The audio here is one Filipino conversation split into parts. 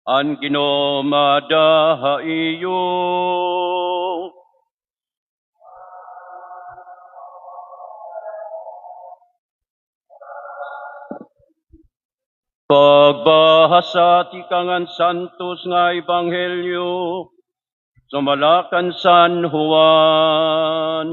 An ginomada iyo. Pagbahasa ti kangan santos nga ebanghelyo, sumalakan San Juan.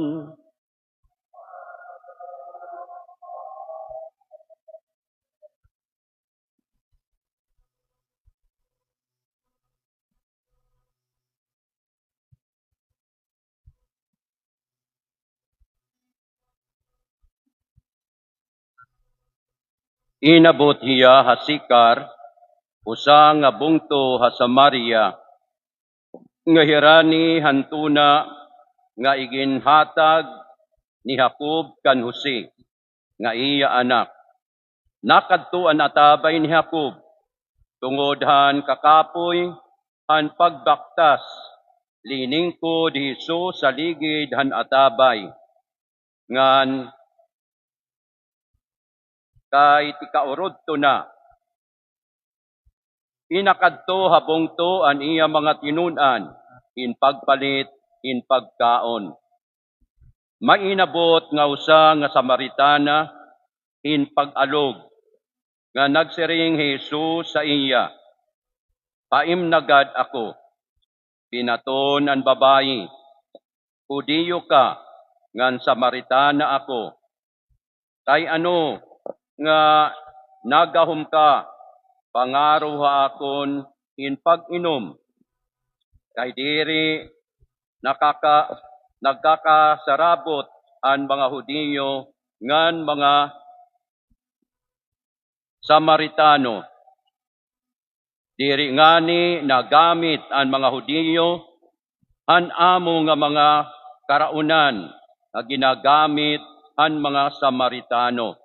Inabot hiya hasikar, usa nga bungto ha Samaria, nga hirani hantuna nga iginhatag ni Jacob kan Jose, nga iya anak. Nakadtuan atabay ni Jacob, tungod han kakapoy, han pagbaktas, liningkod Hesus sa ligid han atabay, ngan kay tikaurod to na. Inakadto habongto an iya mga tinunan, in pagpalit, in pagkaon. Mainabot nga usa nga Samaritana, in pag-alog, nga nagsiring Jesus sa iya, paimnagad ako. Pinaton ang babayi, Hudiyo ka, ngan Samaritana ako. Kay ano nga nagahom ka, pangaro ha akon in pag-inom. Kay diri nagkakasarabot ang mga Hudiyo ngan mga Samaritano. Diri ngani nagamit ang mga Hudiyo an amo nga mga karaunan nga ginagamit ang mga Samaritano.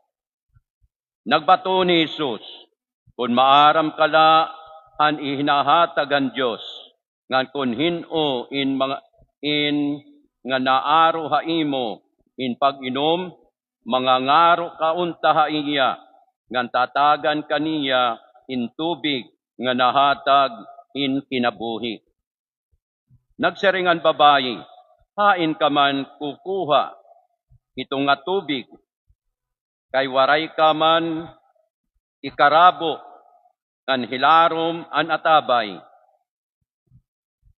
Nagbato ni Jesus, kung maaram kala an ihinahatag ang Diyos, ngan kun hino in nga naaro ha imo in pag-inom, mga ngaro kaunta ha iya, ngan tatagan kaniya in tubig nga nahatag in kinabuhi. Nagsaringan babayi, hain ka man kukuha itong nga tubig, kay waray ka man ikarabo ngan hilarom an atabay.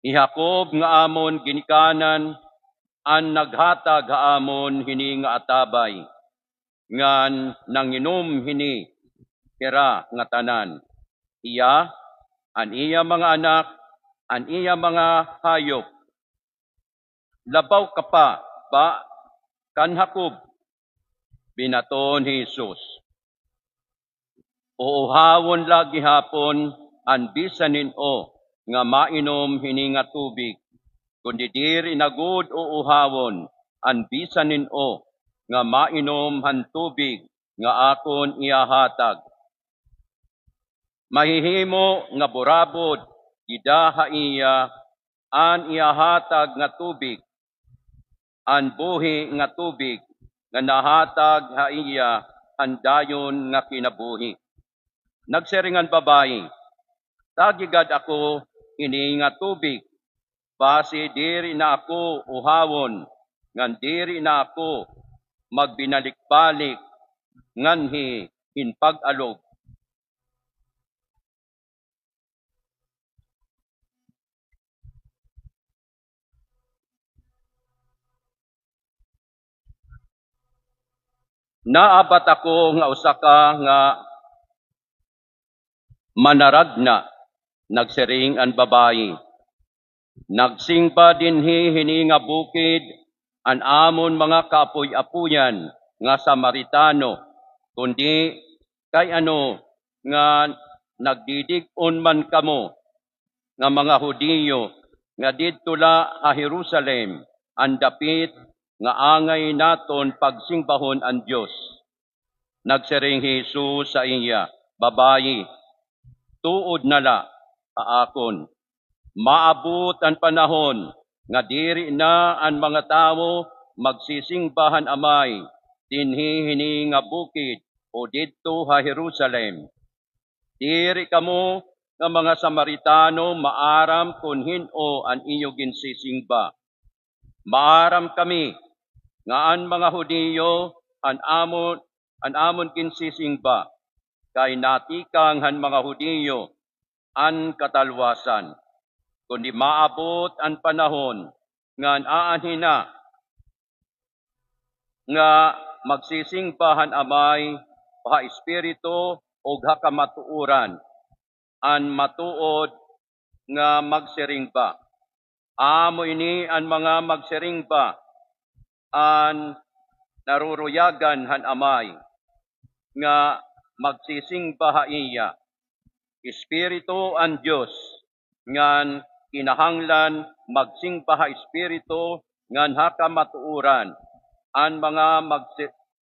Ni Jacob nga amon ginikanan an naghatag ha amon hini nga atabay, ngan nanginom hini kira nga tanan. Iya, an iya mga anak, an iya mga hayop. Labaw ka pa ba kan Jacob? Binaton Jesus. Uuhawon lagi hapon an bisanin o nga mainom hini nga tubig, kundi diri nagud uuhawon an bisanin o nga mainom han tubig nga akon iyahatag. Mahihimo nga burabod idaha iya an iyahatag nga tubig, an buhi nga tubig nga nahatag ha iya an dayon nga kinabuhi. Nagsiringan babayi, tagigad ako ini nga tubig, base diri na ako uhawon, ngan diri na ako magbinalik-balik, nganhi in pag-alog. Naabat ako nga usa ka nga manaragna, nagsiring ang babayi. Nagsingba dinhi hini nga bukid an amon mga kaapoy-apuyan nga Samaritano, kundi kay ano nga nagdidig-on man kamo nga mga Hudiyo nga didto la ha Jerusalem, ang dapit nga angay naton pagsingbahon ang Dios. Nagsiring Jesus sa iya, babayi, tuod nala akon. Maabot ang panahon nga diri na ang mga tawo magsisingbahan amay dinhi hini nga bukid o didto ha Jerusalem. Diri kamo nga mga Samaritano maaram kun hin-o an iyo ginsisingba. Maaram kami nga an mga Hudiyo an amon ginsisingba kay natikang han mga Hudiyo an katalwasan. Kundi maabot ang panahon nga aanhin na nga magsisingbahan amay paha espiritu o hakamatuuran an matuod nga magsiringba. Amo ini ang mga magsiringba an naruruyagan han amay nga magsisingba ha iya. Espiritu ang Diyos ngan kinahanglan magsingba ha espiritu ngan hakamatuuran an mga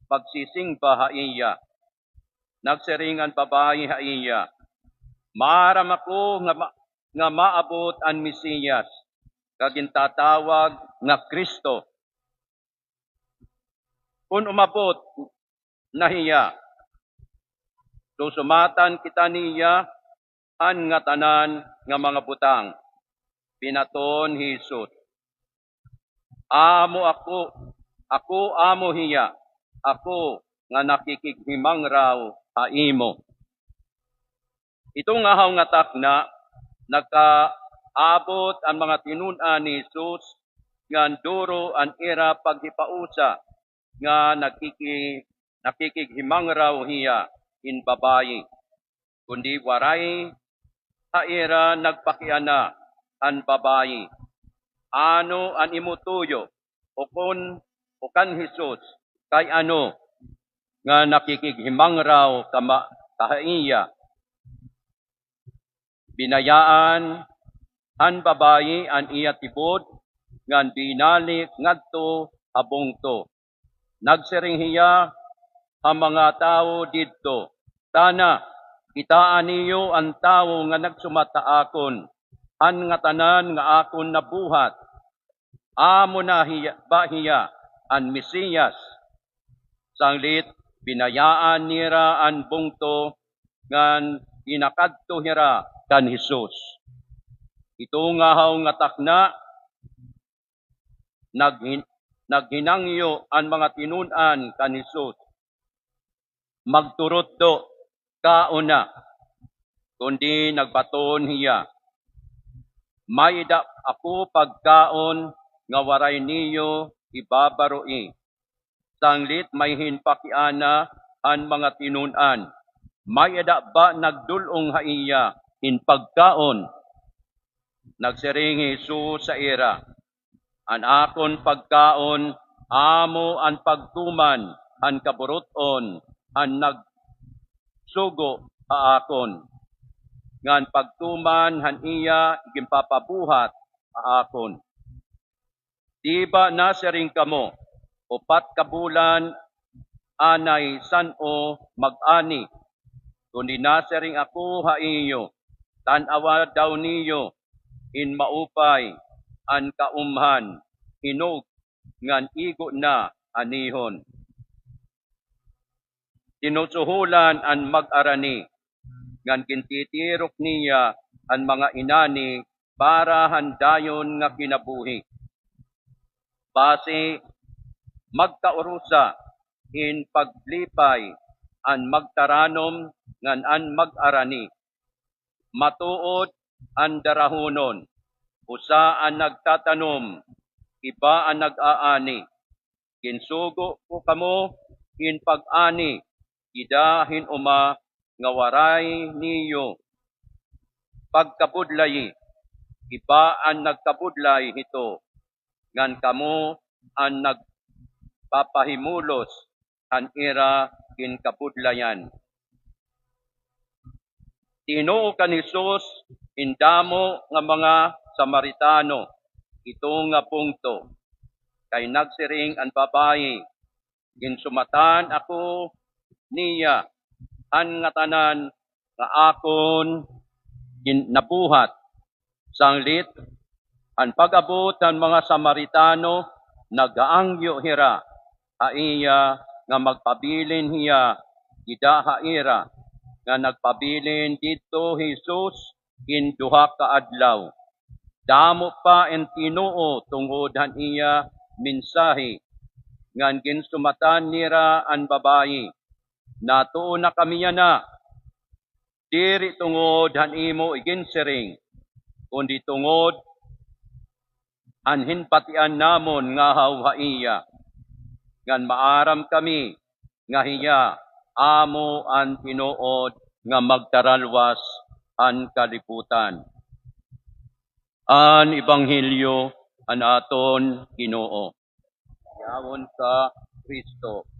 magsisingba ha iya. Nagsiringan babae ha iya. Maaram ako nga maabot ang Mesiyas kagintatawag nga Kristo. Kung umabot na hiya, susumatan kita niya an nga tanan nga mga butang. Pinaton Jesus. Amo ako amo hiya, ako nga nakikighimang raw ha imo. Ito nga haw nga takna, nagkaabot ang mga tinunan ni Jesus nga duro ang era paghipausa nga nakikighimang raw hiya in babayi. Kundi waray ha era nagpakiana ang babayi. Ano ang imutuyo o kan Jesus kay ano nga nakikighimang raw kahaiya. Binayaan an babayi an iya tibod ngan binalik ngadto habongto. Nagsiring hiya ang mga tao didto. Tana, kitaan niyo ang tao nga nagsumataakon, an nga tanan nga akon nabuhat. Amo na hiya an Mesiyas. Sanglit, binayaan nira an bungto ngan inakadto hira kan Jesus. Ito nga haw nga takna, naghinangyo ang mga tinunan kan Jesus. Magturot do kauna, kundi nagbaton hiya. Maida ako pagkaon nga waray niyo ibabaroi. Sanglit may hinpakiana ang mga tinunan. Maida ba nagdulong ha iya in pagkaon? Nagsiring Jesus sa ira. An akon pagkaon, amo ang pagtuman, ang kaburuton, ang nagsugo ha akon. Ngan pagtuman han iya gimpapabuhat ha akon. Diba nasiring kamo, 4 kabulan anay san-o mag-ani. Kundi nasiring ako ha iyo, tanawa daw niyo, in maupay, an kaumhan, hinog, ngan igo na anihon. Tinusuhulan an mag-arani, ngan kintitirok niya ang mga inani para handayon nga kinabuhi. Base magkaurusa in paglipay an magtaranom ngan an mag-arani. Matuod ang darahonon, usa ang nagtatanom, iba ang nag-aani. Kinsugo ko kamo in pag-ani, idahin uma nga waray niyo. Pagkabudlay, iba ang nagkabudlay hito, ngan kamo ang nagpapahimulos ang ira kinkabudlayan. Tinoo kan Jesus indamo nga mga Samaritano, ito nga pungto. Kay nagsiring ang babayi, ginsumatan ako niya, an nga tanan nga akon nabuhat. Sanglit, ang pag-abot ng mga Samaritano, nagaangyo hira, haiya nga magpabilin hiya, ida haira, nga nagpabilin dito Jesus, in duha ka adlaw. Damo pa en Tinoo tungod han iya mensahe ngan ginsumatan nira an babayi. Natuo na kami na diri tungod han imo iginsiring kundi tungod han hinpatian namon nga hawhaiya ngan maaram kami nga hiya amo an tinuod nga magtaralwas an kalibutan. An Ebanghelyo an aton Ginoo. Yawon ka Kristo.